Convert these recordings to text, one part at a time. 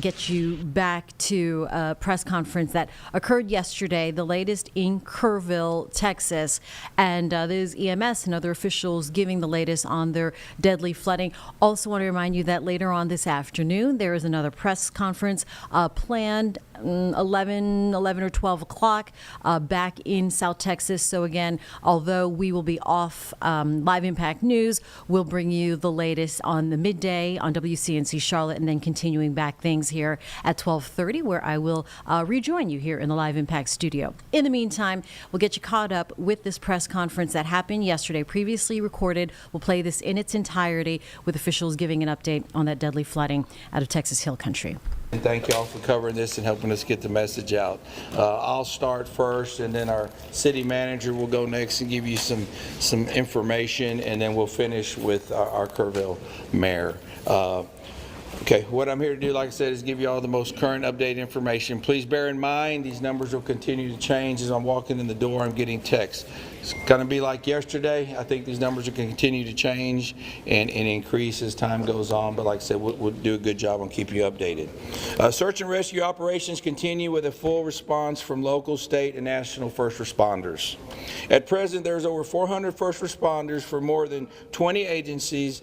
Get you back to a press conference that occurred yesterday, the latest in Kerrville, Texas, and there's EMS and other officials giving the latest on their deadly flooding. Also want to remind you that later on this afternoon there is another press conference planned 11 or 12 o'clock back in South Texas. So again, although we will be off Live Impact News, we'll bring you the latest on the midday on WCNC Charlotte, and then continuing back things here at 12:30, where I will rejoin you here in the Live Impact studio. In the meantime, we'll get you caught up with this press conference that happened yesterday, previously recorded. We'll play this in its entirety with officials giving an update on that deadly flooding out of Texas Hill Country. And thank you all for covering this and helping us get the message out. I'll start first, and then our city manager will go next and give you some information, and then we'll finish with our Kerrville mayor. Okay, what I'm here to do, like I said, is give you all the most current updated information. Please bear in mind these numbers will continue to change. As I'm walking in the door, I'm getting texts. It's going to be like yesterday. I think these numbers are going to continue to change and increase as time goes on, but like I said, we'll do a good job on keeping you updated. Search and rescue operations continue with a full response from local, state, and national first responders. At present, there's over 400 first responders for more than 20 agencies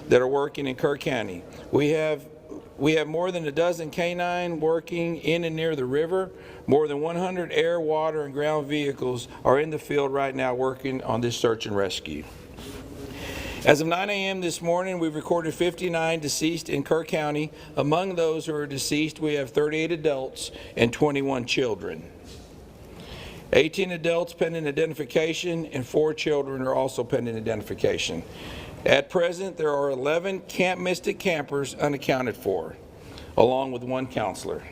that are working in Kerr County. We have more than a dozen canine working in and near the river. More than 100 air, water, and ground vehicles are in the field right now working on this search and rescue. As of 9 a.m. this morning, we've recorded 59 deceased in Kerr County. Among those who are deceased, we have 38 adults and 21 children. 18 adults pending identification, and 4 children are also pending identification. At present, there are 11 Camp Mystic campers unaccounted for, along with 1 counselor.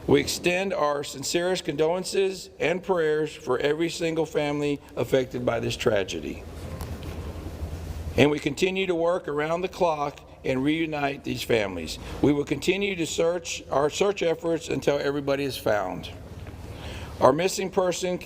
We extend our sincerest condolences and prayers for every single family affected by this tragedy. And we continue to work around the clock and reunite these families. We will continue to our search efforts until everybody is found. Our missing person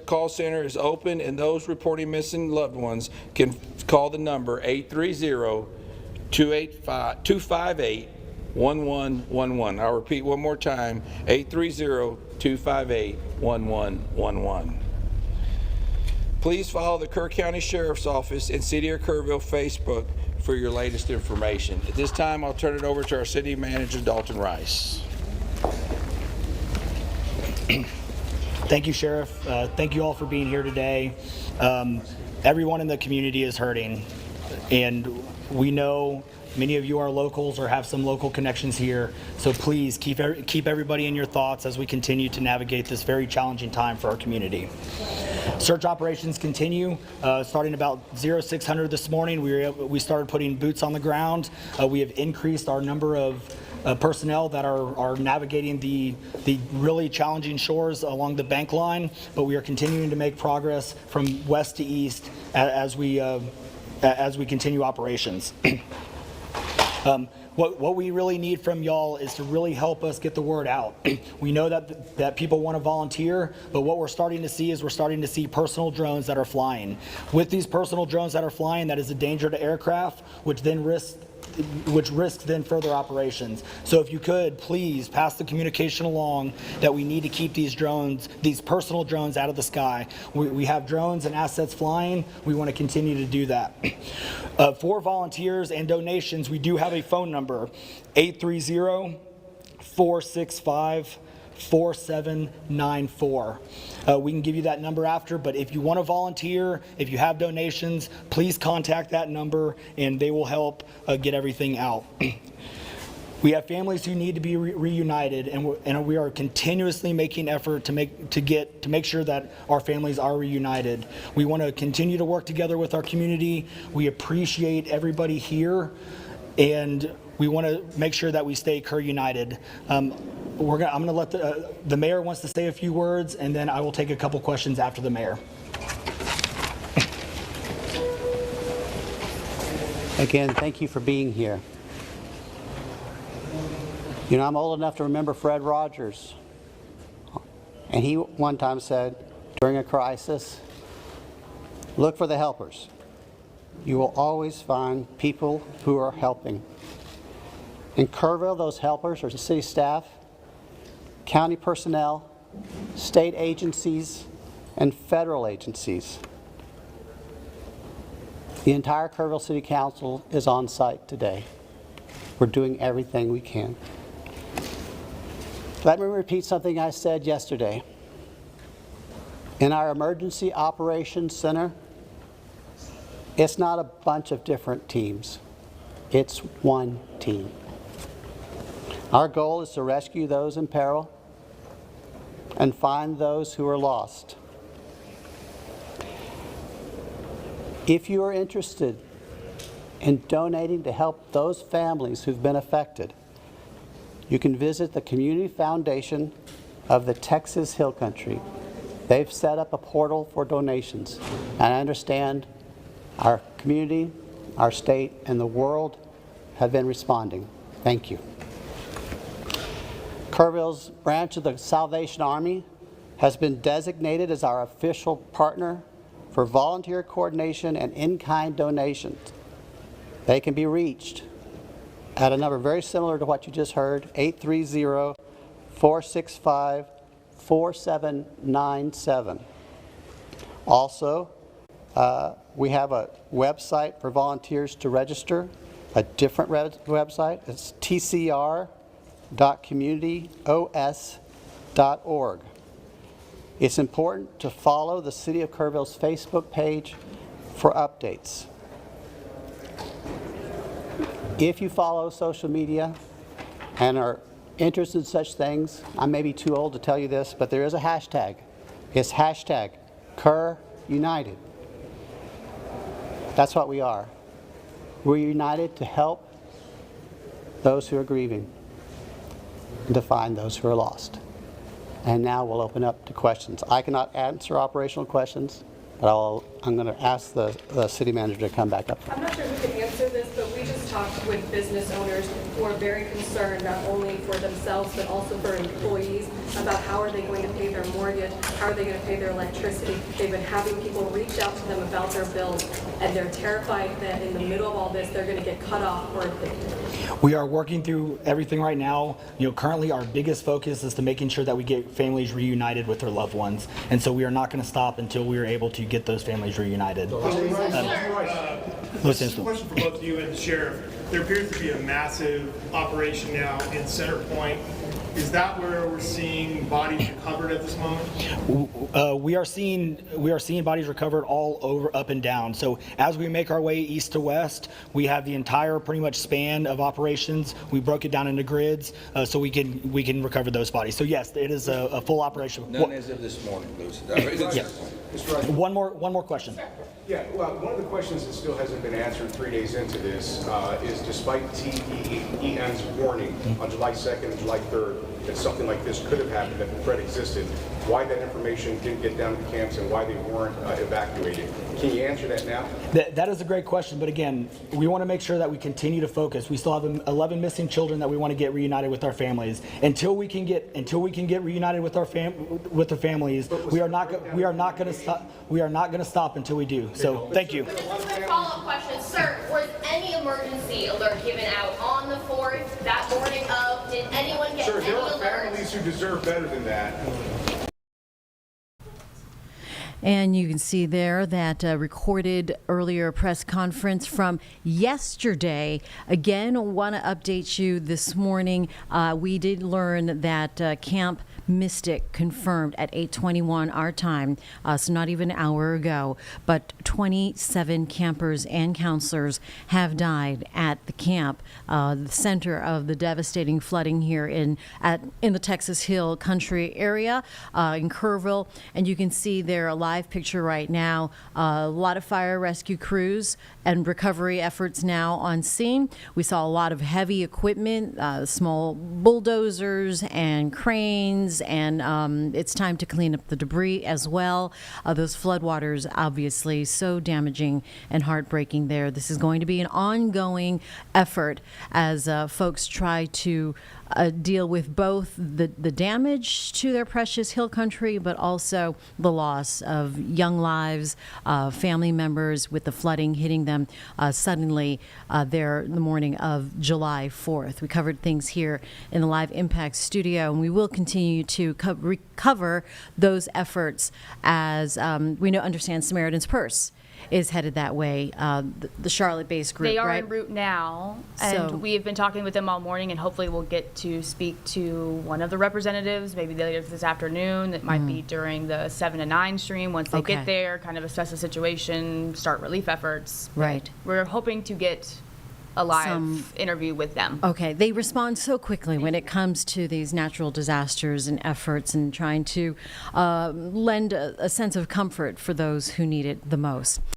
call center is open, and those reporting missing loved ones can call the number 830-258-1111. I'll repeat one more time, 830-258-1111. Please follow the Kerr County Sheriff's Office and City of Kerrville Facebook for your latest information. At this time, I'll turn it over to our City Manager, Dalton Rice. Thank you, Sheriff. Thank you all for being here today. Everyone in the community is hurting, and we know many of you are locals or have some local connections here, so please keep everybody in your thoughts as we continue to navigate this very challenging time for our community. Search operations continue. Starting about 0600 this morning, we started putting boots on the ground. We have increased our number of personnel that are navigating the really challenging shores along the bank line, but we are continuing to make progress from west to east as we continue operations. What we really need from y'all is to really help us get the word out. We know that people want to volunteer, but what we're starting to see is personal drones that are flying. With these personal drones that are flying, that is a danger to aircraft, which risks then further operations. So if you could, please pass the communication along that we need to keep these personal drones out of the sky. We have drones and assets flying. We want to continue to do that. For volunteers and donations, we do have a phone number, 830-465-4794. We can give you that number after, but if you want to volunteer, if you have donations, please contact that number and they will help get everything out. We have families who need to be reunited, and we are continuously making effort to make sure that our families are reunited. We want to continue to work together with our community. We appreciate everybody here, and we want to make sure that we stay Kerr united. I'm going to let the mayor wants to say a few words, and then I will take a couple questions after the mayor. Again, thank you for being here. You know, I'm old enough to remember Fred Rogers, and he one time said, during a crisis, look for the helpers. You will always find people who are helping. In Kerrville, those helpers are the city staff, county personnel, state agencies, and federal agencies. The entire Kerrville City Council is on site today. We're doing everything we can. Let me repeat something I said yesterday. In our Emergency Operations Center, it's not a bunch of different teams. It's one team. Our goal is to rescue those in peril and find those who are lost. If you are interested in donating to help those families who've been affected, you can visit the Community Foundation of the Texas Hill Country. They've set up a portal for donations, and I understand our community, our state, and the world have been responding. Thank you. Kerrville's branch of the Salvation Army has been designated as our official partner for volunteer coordination and in-kind donations. They can be reached at a number very similar to what you just heard, 830-465-4797. Also, we have a website for volunteers to register, a different website. It's tcr.communityos.org. It's important to follow the City of Kerrville's Facebook page for updates. If you follow social media and are interested in such things, I may be too old to tell you this, but there is a hashtag. It's hashtag KerrUnited. That's what we are. We're united to help those who are grieving and to find those who are lost. And now we'll open up to questions. I cannot answer operational questions, but I'm going to ask the city manager to come back up. I'm not sure who can answer this, but we just talked with business owners who are very concerned not only for themselves but also for employees about how are they going to pay their mortgage, how are they going to pay their electricity. They've been having people reach out to them about their bills, and they're terrified that in the middle of all this they're going to get cut off or evicted. We are working through everything right now. Currently our biggest focus is to making sure that we get families reunited with their loved ones. And so we are not going to stop until we are able to get those families reunited. This is a question for both you and the sheriff. There appears to be a massive operation now in Center Point. Is that where we're seeing bodies recovered at this moment? We are seeing bodies recovered all over, up and down. So as we make our way east to west, we have the entire pretty much span of operations. We broke it down into grids so we can recover those bodies. So yes, it is a full operation. None as of this morning, Lucy. Yes. One more question. Yeah, well, one of the questions that still hasn't been answered 3 days into this is despite TEN's warning on July 2nd and July 3rd that something like this could have happened, that the threat existed, why that information didn't get down to camps and why they weren't evacuated. Can you answer that now? That is a great question, but again, we want to make sure that we continue to focus. We still have 11 missing children that we want to get reunited with our families. Until we can get reunited with our families, we are not going to stop. We are not going to stop until we do. So, thank you. Just a quick follow-up question, sir. Was any emergency alert given out on the 4th that morning of? Did anyone get any There are alert? families who deserve better than that. And you can see there that recorded earlier press conference from yesterday. Again, want to update you this morning. We did learn that Camp Mystic confirmed at 8:21 our time, so not even an hour ago, but 27 campers and counselors have died at the camp, the center of the devastating flooding here in the Texas Hill Country area in Kerrville. And you can see there a live picture right now, a lot of fire rescue crews and recovery efforts now on scene. We saw a lot of heavy equipment, small bulldozers and cranes, and it's time to clean up the debris as well. Those floodwaters, obviously, so damaging and heartbreaking there. This is going to be an ongoing effort as folks try to deal with both the damage to their precious hill country, but also the loss of of young lives, family members with the flooding hitting them suddenly there the morning of July 4th. We covered things here in the Live Impact studio, and we will continue to recover those efforts as we understand Samaritan's Purse is headed that way, the Charlotte-based group, They are right? en route now, and So- we have been talking with them all morning, and hopefully we'll get to speak to one of the representatives, maybe later this afternoon. That might be during the 7 to 9 stream. Once they Okay. get there, kind of assess the situation, start relief efforts. Right. We're hoping to get a live Some- interview with them. Okay, they respond so quickly when it comes to these natural disasters and efforts and trying to lend a sense of comfort for those who need it the most.